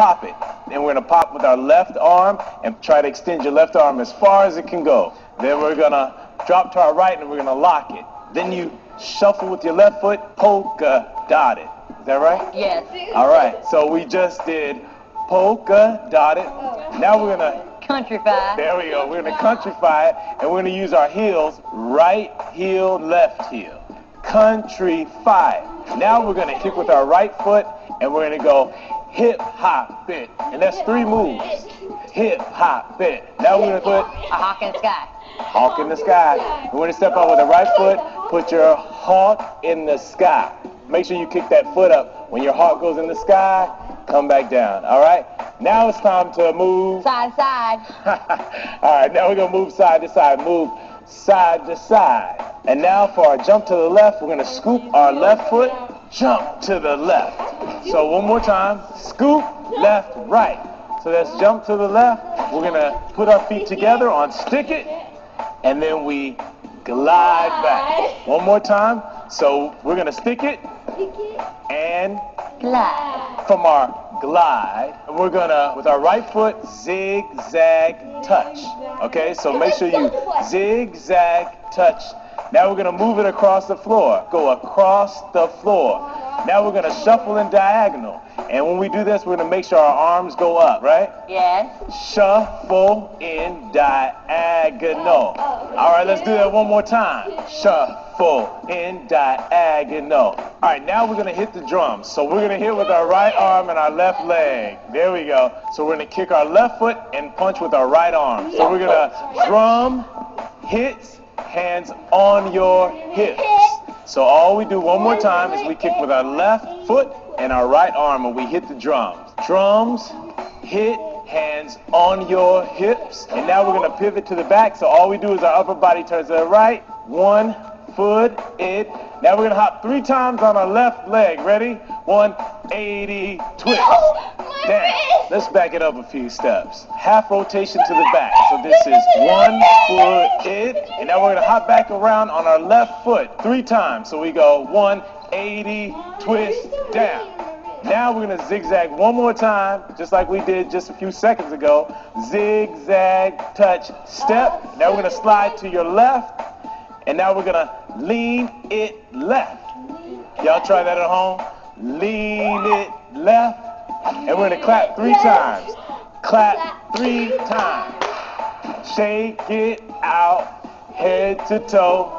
pop it. Then we're going to pop with our left arm and try to extend your left arm as far as it can go. Then we're going to drop to our right and we're going to lock it. Then you shuffle with your left foot, polka dotted. Is that right? Yes. All right. So we just did polka dotted. Now we're going to Countrify. There we go. We're going to countrify it, and we're going to use our heels, right heel, left heel. Countrify. Now we're going to kick with our right foot, and we're going to go hip, hop, bit. And that's 3 moves. Hip, hop, bit. Now we're going to put A hawk in the sky. hawk in the sky. We're going to step out with the right foot, put your hawk in the sky. Make sure you kick that foot up. When your hawk goes in the sky, come back down. All right? Now it's time to move. Side to side. All right, now we're going to move side to side. Move side to side. And now for our jump to the left, we're going to scoop our left foot, jump to the left. So one more time. Scoop, left, right. So let's jump to the left. We're going to put our feet together on stick it, and then we glide back. One more time. So we're going to stick it and Glide. from our glide, and we're gonna, with our right foot, zigzag touch. Okay, so make sure you zigzag touch. Now we're gonna move it across the floor. Go across the floor. Now we're gonna shuffle in diagonal. And when we do this, we're gonna make sure our arms go up, right? Yes. Shuffle in diagonal. All right, let's do that one more time. Shuffle in diagonal. All right, now we're gonna hit the drums. So we're gonna hit with our right arm and our left leg. There we go. So we're gonna kick our left foot and punch with our right arm. So we're gonna drum, hits, hands on your hips. So all we do one more time is we kick with our left foot and our right arm, and we hit the drums. Drums, hit, hands on your hips. And now we're going to pivot to the back. So all we do is our upper body turns to the right. 1 foot, it. Now we're going to hop 3 times on our left leg. Ready? 180, twist. Down. Let's back it up a few steps. Half rotation to the back. So this is 1 foot, it. And now we're going to hop back around on our left foot 3 times. So we go 180, twist, down. Now we're going to zigzag one more time, just like we did just a few seconds ago. Zigzag, touch, step. Now we're going to slide to your left. And now we're going to lean it left. Y'all try that at home? Lean it left. And we're going to clap 3 times. Clap 3 times. Shake it out, head to toe.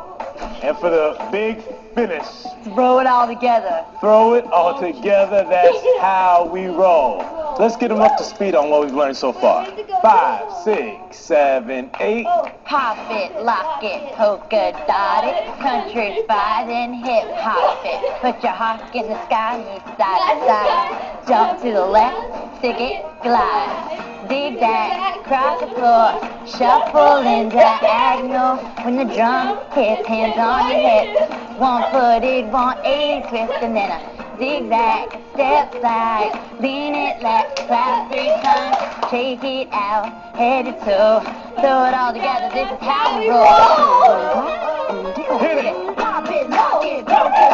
And for the big finish, Throw it all together. throw it all together. That's how we roll. Let's get them up to speed on what we've learned so far. 5, 6, 7, 8. Pop it, lock it, polka dot it, countrify, then hip hop it. Put your hawk in the sky, move side to side. Jump to the left, stick it, glide. Zigzag, cross the floor, shuffle in diagonal. When the drum hits, hands on your hips. 1 footed, 180 twist, and then a zigzag, step slide. Lean it left, clap 3 times. Shake it out, head to toe. Throw it all together, this is how we roll. Hit it. Pop it, lock it, broke it,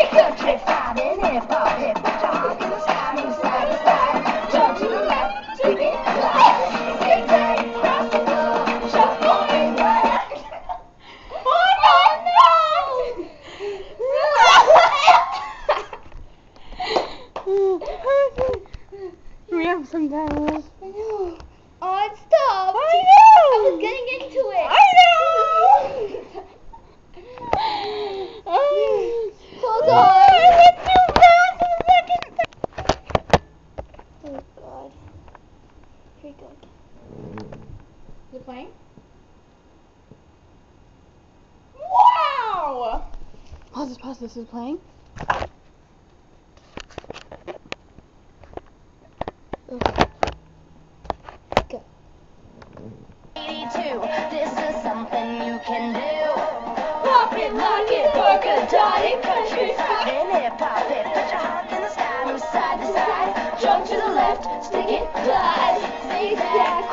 countrify, then hip hop it. Put your hawk in the sky, move side to side. Jump to the left, stick it, glide. Zigzag, cross the floor, shuffle in diagonal. We have some time. I know. Oh, it stopped. I know. I was getting into it. I know. Hold on. It's too fast in a second. Oh, God. Here we go. Is it playing? Wow! Pause, this is playing. Go. 82, this is something you can do. Pop it, lock it, polka dot it, countrify, and hip hop it. Put your hawk in the sky, move side to side. Jump to the left, stick it, glide. Zigzag,